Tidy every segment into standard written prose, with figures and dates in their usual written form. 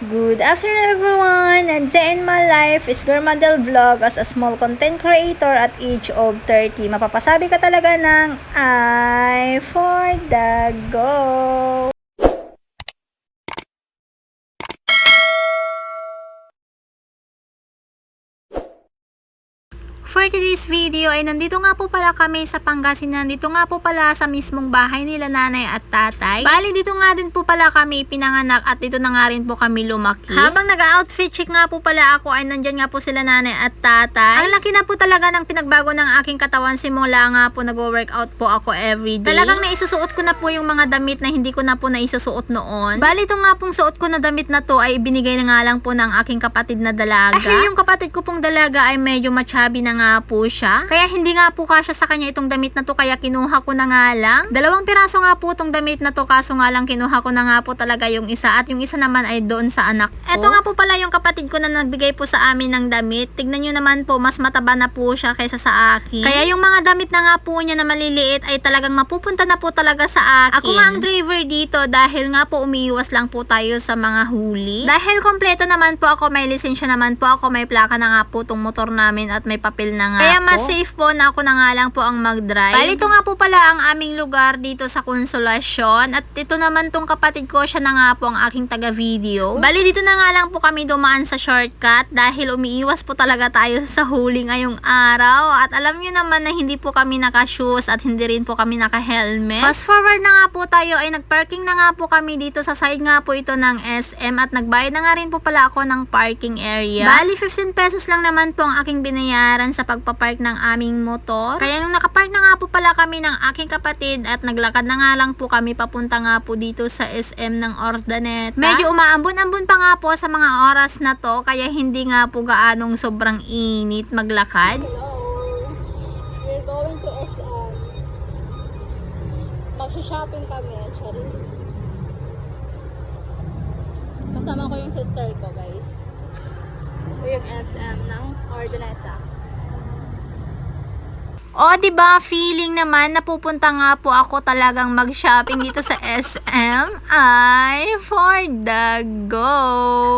Good afternoon everyone! And day in my life is Girmadel Vlog as a small content creator at age of 30. Mapapasabi ka talaga ng I for the go! For today's video ay nandito nga po pala kami sa Pangasinan. Nandito nga po pala sa mismong bahay nila nanay at tatay. Bali dito nga din po pala kami pinanganak at dito na nga rin po kami lumaki. Habang nag-outfit check nga po pala ako ay nandyan nga po sila nanay at tatay. Ang laki na po talaga ng pinagbago ng aking katawan simula nga po nag-workout po ako everyday. Talagang naisusuot ko na po yung mga damit na hindi ko na po naisusuot noon. Bali ito nga pong suot ko na damit na to ay binigay na nga lang po ng aking kapatid na dalaga. Dahil yung kapatid ko pong dalaga ay medyo machabi na nga po siya. Kaya hindi nga po kasya sa kanya itong damit na to kaya kinuha ko na nga lang. 2 piraso nga po itong damit na to kaso nga lang kinuha ko na nga po talaga yung isa at yung isa naman ay doon sa anak ko. Ito nga po pala yung kapatid ko na nagbigay po sa amin ng damit. Tignan nyo naman po mas mataba na po siya kaysa sa akin. Kaya yung mga damit na nga po niya na maliliit ay talagang mapupunta na po talaga sa akin. Ako nga ang driver dito dahil nga po umiiwas lang po tayo sa mga huli. Dahil kompleto naman po ako, may lisensya naman po ako, may plaka na nga po tong motor namin at may papel na nga kaya mas safe po na ako na nga lang po ang mag-drive. Bali ito nga po pala ang aming lugar dito sa Consolacion at ito naman tong kapatid ko, siya na nga po ang aking taga-video. Bali dito na nga lang po kami dumaan sa shortcut dahil umiiwas po talaga tayo sa huli ngayong araw at alam nyo naman na hindi po kami naka-shoes at hindi rin po kami naka-helmet. Fast forward na nga po tayo ay nag-parking na nga po kami dito sa side nga po ito ng SM at nagbayad na nga rin po pala ako ng parking area. Bali 15 pesos lang naman po ang aking binayaran sa pagpapark ng aming motor. Kaya nung nakapark na nga po pala kami ng aking kapatid at naglakad na nga lang po kami papunta nga po dito sa SM ng Ordaneta. Medyo umaambon-ambon pa nga po sa mga oras na to kaya hindi nga po gaanong sobrang init maglakad. We're going to SM. Mag-shopping kami, Charis. Kasama ko yung sister ko, guys. Ito yung SM ng Ordaneta. O, diba, feeling naman napupunta nga po ako talagang mag-shopping dito sa SM. Ay, for the go!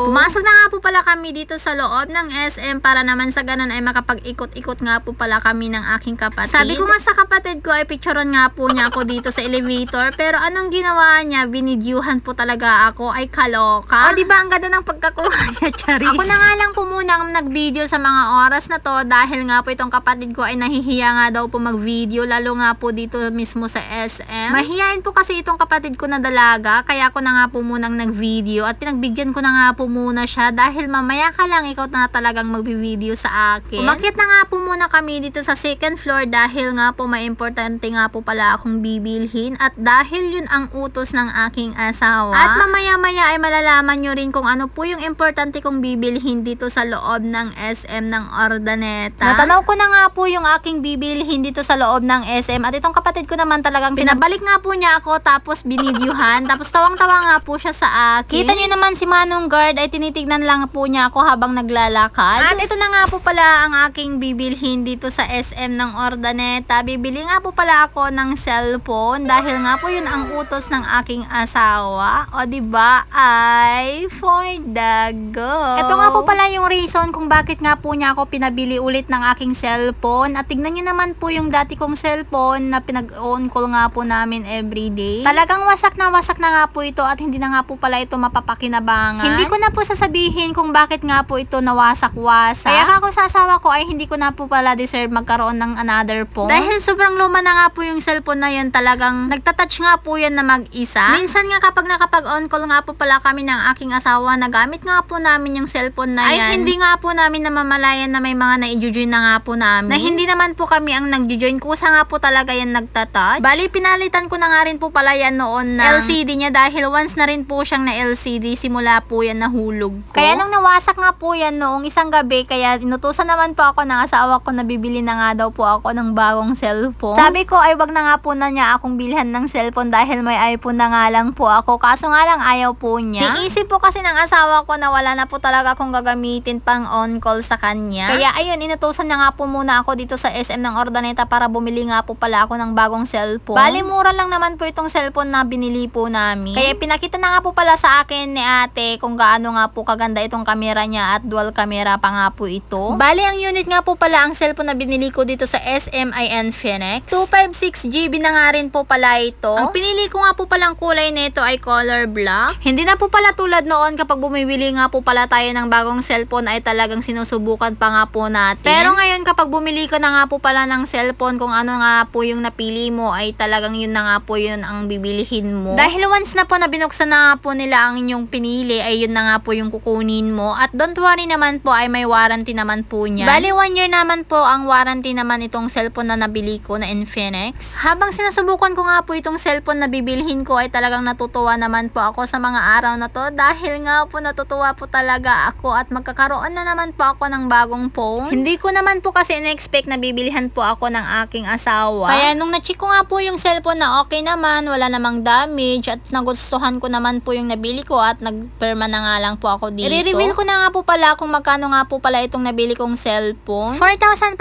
Pumasok na nga po pala kami dito sa loob ng SM para naman sa ganun ay makapag-ikot-ikot nga po pala kami ng aking kapatid. Sabi ko nga sa kapatid ko ay picturean nga po niya ako dito sa elevator pero anong ginawa niya? Binidyuhan po talaga ako, ay kaloka. O, diba, ang ganda ng pagkakuha niya, Charis? Ako na nga lang po muna ang nag-video sa mga oras na to dahil nga po itong kapatid ko ay nahihiya nga daw po mag-video lalo nga po dito mismo sa SM. Mahihain po kasi itong kapatid ko na dalaga kaya ako na nga po munang nag-video at pinagbigyan ko na nga po muna siya dahil mamaya ka lang ikaw na talagang mag-video sa akin. Umakyat na nga po muna kami dito sa 2nd floor dahil nga po may importante nga po pala akong bibilhin at dahil yun ang utos ng aking asawa. At mamaya-maya ay malalaman nyo rin kung ano po yung importante kong bibilhin dito sa loob ng SM ng Ordaneta. Natanaw ko na nga po yung aking bibilhin dito sa loob ng SM at itong kapatid ko naman talagang pinabalik nga po niya ako tapos binidyuhan tapos tawang-tawa nga po siya sa akin. Kita nyo naman si Manong Guard ay tinitignan lang po niya ako habang naglalakad. At ito na nga po pala ang aking bibilhin dito sa SM ng Ordaneta. Bibili nga po pala ako ng cellphone dahil nga po yun ang utos ng aking asawa. O diba ay for the go. Ito nga po pala yung reason kung bakit nga po niya ako pinabili ulit ng aking cellphone at tignan nyo naman po yung dati kong cellphone na pinag-on call nga po namin everyday. Talagang wasak na nga po ito at hindi na nga po pala ito mapapakinabangan. Hindi ko na po sasabihin kung bakit nga po ito nawasak-wasak. Kaya ako sa asawa ko ay hindi ko na po pala deserve magkaroon ng another phone. Dahil sobrang luma na nga po yung cellphone na yun, talagang nagtatouch nga po yan na mag-isa. Minsan nga kapag nakapag-on call nga po pala kami ng aking asawa, nagamit nga po namin yung cellphone na yan. Ay hindi nga po namin namamalayan na may mga na-i-join na nga po namin. Na hindi naman po kami ang nag-join. Kusa nga po talaga yan nagtatouch. Bali, pinalitan ko na nga rin po pala yan noon na LCD niya dahil once na rin po siyang na LCD, simula po yan nahulog ko. Kaya nung nawasak nga po yan noong isang gabi, kaya inutusan naman po ako ng asawa ko na bibili na nga daw po ako ng bagong cellphone. Sabi ko ay wag na nga po na niya akong bilhan ng cellphone dahil may iPhone na nga lang po ako. Kaso nga lang ayaw po niya. Iisip po kasi ng asawa ko na wala na po talaga akong gagamitin pang on call sa kanya. Kaya ayun, inutusan niya nga po muna ako dito sa SM ng Urdaneta para bumili nga po pala ako ng bagong cellphone. Bali, mura lang naman po itong cellphone na binili po namin. Kaya pinakita na nga po pala sa akin ni ate kung gaano nga po kaganda itong camera niya at dual camera pa nga po ito. Bali, ang unit nga po pala ang cellphone na binili ko dito sa SM ay Infinix. 256GB na nga rin po pala ito. Ang pinili ko nga po palang kulay nito ay color black. Hindi na po pala tulad noon kapag bumibili nga po pala tayo ng bagong cellphone ay talagang sinusubukan pa nga po natin. Pero ngayon kapag bumili ka na nga po pala ng cellphone, kung ano nga po yung napili mo ay talagang yun na nga po yun ang bibilihin mo. Dahil once na po na binuksan na nga po nila ang inyong pinili ay yun na nga po yung kukunin mo. At don't worry naman po ay may warranty naman po niya. Bali 1 year naman po ang warranty naman itong cellphone na nabili ko na Infinix. Habang sinusubukan ko nga po itong cellphone na bibilhin ko ay talagang natutuwa naman po ako sa mga araw na to dahil nga po natutuwa po talaga ako at magkakaroon na naman po ako ng bagong phone. Hindi ko naman po kasi in-expect na bibilihan po ako ng aking asawa. Kaya nung na-check ko nga po yung cellphone na okay naman, wala namang damage at nagustuhan ko naman po yung nabili ko at nagperma na nga lang po ako dito. I-reveal ko na nga po pala kung magkano nga po pala itong nabili kong cellphone. 4,500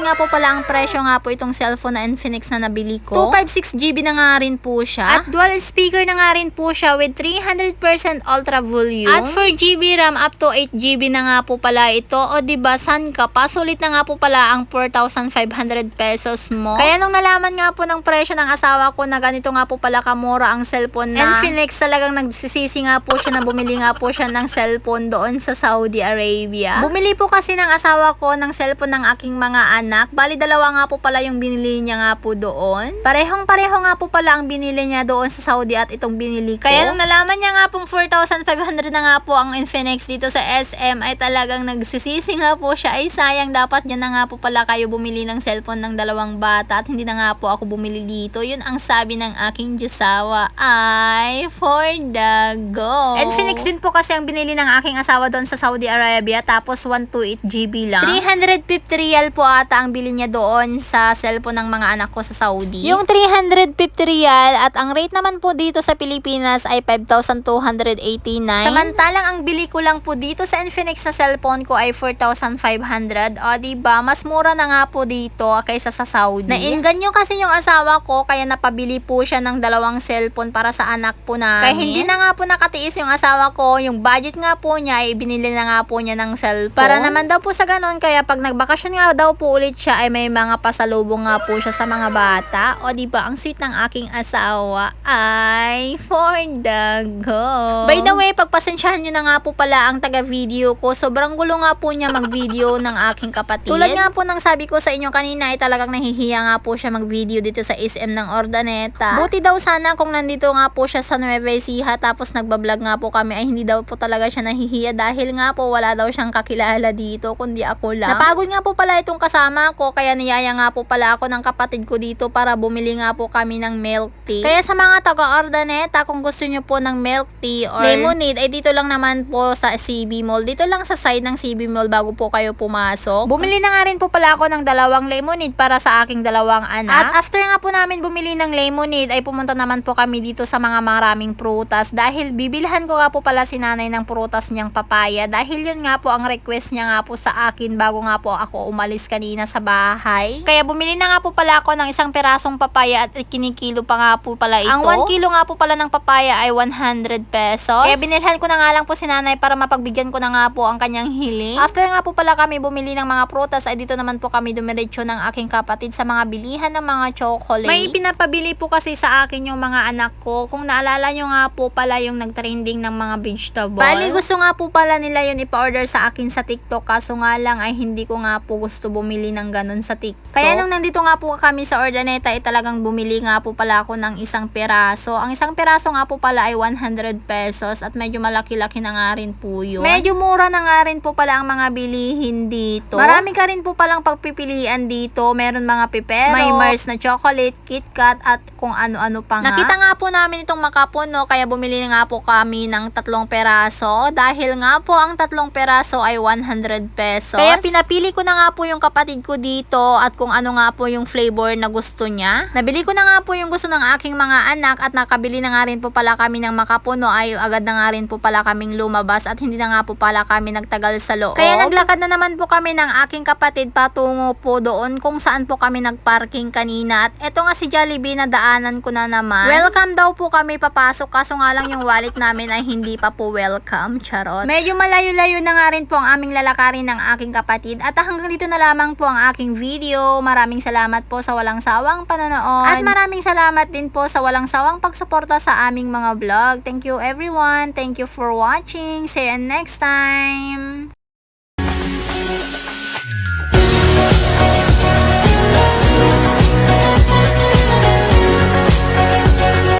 nga po pala ang presyo nga po itong cellphone na Infinix na nabili ko. 256GB na nga rin po siya. At dual speaker na nga rin po siya with 300% ultra volume. At 4GB RAM up to 8GB na nga po pala ito. O diba, san ka pa? Sulit na nga po pala ang 4,500 pesos mo. Kaya nung nalaman nga po ng presyo ng asawa ko na ganito nga po pala kamura ang cellphone na Infinix, talagang nagsisisi nga po siya na bumili nga po siya ng cellphone doon sa Saudi Arabia. Bumili po kasi ng asawa ko ng cellphone ng aking mga anak. Bali, dalawa nga po pala yung binili niya nga po doon. Parehong-pareho nga po pala ang binili niya doon sa Saudi at itong binili ko. Kaya nung nalaman niya nga pong 4,500 na nga po ang Infinix dito sa SM ay talagang nagsisisi nga po siya. Ay sayang, dapat niya na nga po pala kayo bumili ng cellphone ng dalawang bata at hindi na nga po ako bumili dito. Yun ang sabi ng aking Diyosawa ay for the go. Infinix din po kasi ang binili ng aking asawa doon sa Saudi Arabia, tapos 128GB lang. 350 riyal po ata ang bili niya doon sa cellphone ng mga anak ko sa Saudi. Yung 350 riyal at ang rate naman po dito sa Pilipinas ay 5,289. Samantalang ang bili ko lang po dito sa Infinix na cellphone ko ay 4,500. O diba, mas mura na nga po dito kaysa sa Saudi. Nainganyo kasi yung asawa ko kaya napabili po siya ng dalawang cellphone para sa anak po namin. Kaya hindi na nga po nakatiis yung asawa ko. Yung budget nga po niya ay binili na nga po niya ng cellphone. Para naman daw po sa ganun, kaya pag nagbakasyon nga daw po ulit siya ay may mga pasalubong nga po siya sa mga bata. O diba, ang sweet ng aking asawa ay for the go. By the way, pagpasensyahan nyo na nga po pala ang taga-video ko. Sobrang gulo nga po niya mag-video ng aking kapatid. Tulad nga po ng sabi ko sa inyo kanina ay talagang nahihiya nga po siya mag-video dito sa SM ng Urdaneta. Buti daw sana kung nandito nga po siya sa Nueva Ecija tapos nagbablog nga po kami ay hindi daw po talaga siya nahihiya dahil nga po wala daw siyang kakilala dito kundi ako lang. Napagod nga po pala itong kasama ko kaya niyaya nga po pala ako ng kapatid ko dito para bumili nga po kami ng milk tea. Kaya sa mga taga Urdaneta, kung gusto nyo po ng milk tea or lemonade ay dito lang naman po sa CB Mall. Dito lang sa side ng CB Mall bago po kayo pumasok. Bumili na nga rin po pala ako ng dalawang lemonade para sa aking dalawang anak. At after nga po namin bumili ng lemonade ay pumunta naman po kami dito sa mga maraming prutas dahil bibilhan ko nga po pala si nanay ng prutas niyang papaya dahil yun nga po ang request niya nga po sa akin bago nga po ako umalis kanina sa bahay. Kaya bumili na nga po pala ako ng isang perasong papaya at kinikilo pa nga po pala ito. Ang 1 kilo nga po pala ng papaya ay 100 pesos. Kaya binilhan ko na nga lang po si nanay para mapagbigyan ko na nga po ang kanyang hiling. After nga po pala kami bumili ng mga prutas ay dito naman po kami dumiretso ng aking kapatid sa mga bilihan ng mga chocolate. May pinapabili po kasi sa akin yung mga anak ko. Kung naalala nyo nga po pala yung nagtrending ng mga vegetable. Bali gusto nga po pala nila yun ipa-order sa akin sa TikTok kaso nga lang ay hindi ko nga po gusto bumili ng ganun sa TikTok. Kaya nung nandito nga po kami sa Urdaneta ay talagang bumili nga po pala ako ng isang peraso. Ang isang peraso nga po pala ay 100 pesos at medyo malaki-laki na nga rin po yun. Medyo mura na nga rin po pala ang mga bilihin dito. Marami ka rin po palang pagpipilian dito. Meron mga pipero, may Mars na chocolate, KitKat at kung ano-ano pa nga. Nakita nga po namin itong makapuno kaya bumili nga po kami ng 3 peraso dahil nga po ang 3 peraso ay 100 pesos. Kaya pinapili ko na nga po yung kapatid ko dito at kung ano nga po yung flavor na gusto niya. Nabili ko na nga po yung gusto ng aking mga anak at nakabili na nga rin po pala kami ng makapuno ay agad na nga rin po pala pala kaming lumabas at hindi na nga po pala kami nagtagal sa loob. Kaya naglakad na naman po kami ng aking kapatid patungo po doon kung saan po kami nagparking kanina. At eto nga si Jollibee na daanan ko na naman. Welcome daw po kami papasok, kaso nga lang yung wallet namin ay hindi pa po welcome. Charot. Medyo malayo-layo na nga rin po ang aming lalakarin ng aking kapatid. At hanggang dito na lamang po ang aking video. Maraming salamat po sa walang sawang panonood. At maraming salamat din po sa walang sawang pagsuporta sa aming mga vlog. Thank you everyone. Thank you for watching. See you next time.